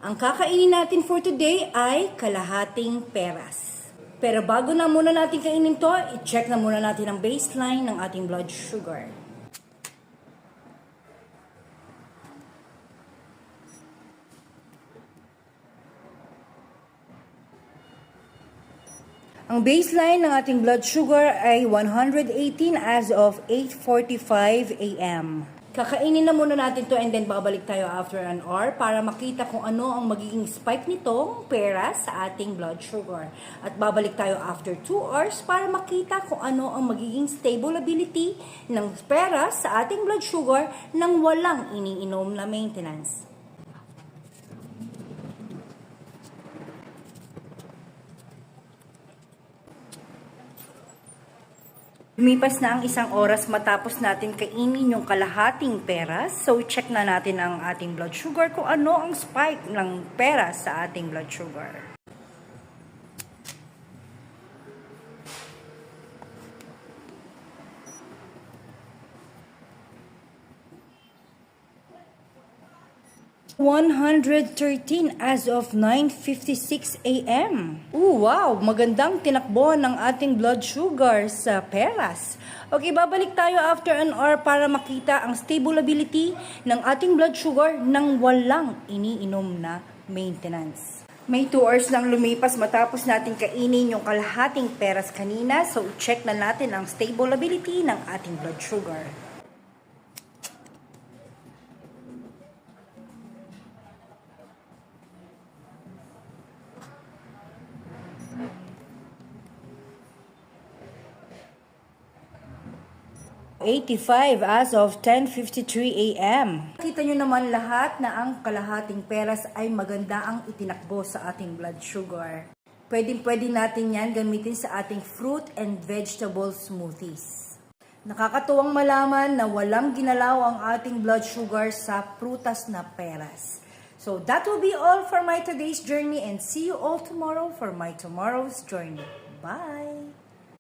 Ang kakainin natin for today ay kalahating peras. Pero bago na muna natin kainin to, i-check na muna natin ang baseline ng ating blood sugar. Ang baseline ng ating blood sugar ay 118 as of 8:45 a.m. Kakainin na muna natin to and then babalik tayo after an hour para makita kung ano ang magiging spike nitong pera sa ating blood sugar. At babalik tayo after 2 hours para makita kung ano ang magiging stability ng pera sa ating blood sugar nang walang iniinom na maintenance. Lumipas na ang 1 oras matapos natin kainin yung kalahating pera. So, check na natin ang ating blood sugar kung ano ang spike ng pera sa ating blood sugar. $113 as of 9:56 a.m. Wow! Magandang tinakbo ng ating blood sugar sa peras. Okay, babalik tayo after an hour para makita ang stability ng ating blood sugar nang walang iniinom na maintenance. May 2 hours lang lumipas matapos natin kainin yung kalahating peras kanina. So, check na natin ang stability ng ating blood sugar. $85 as of 10:53 a.m. Kita nyo naman lahat na ang kalahating peras ay maganda ang itinakbo sa ating blood sugar. Pwede natin yan gamitin sa ating fruit and vegetable smoothies. Nakakatuwang malaman na walang ginalaw ang ating blood sugar sa prutas na peras. So that will be all for my today's journey and see you all tomorrow for my tomorrow's journey. Bye!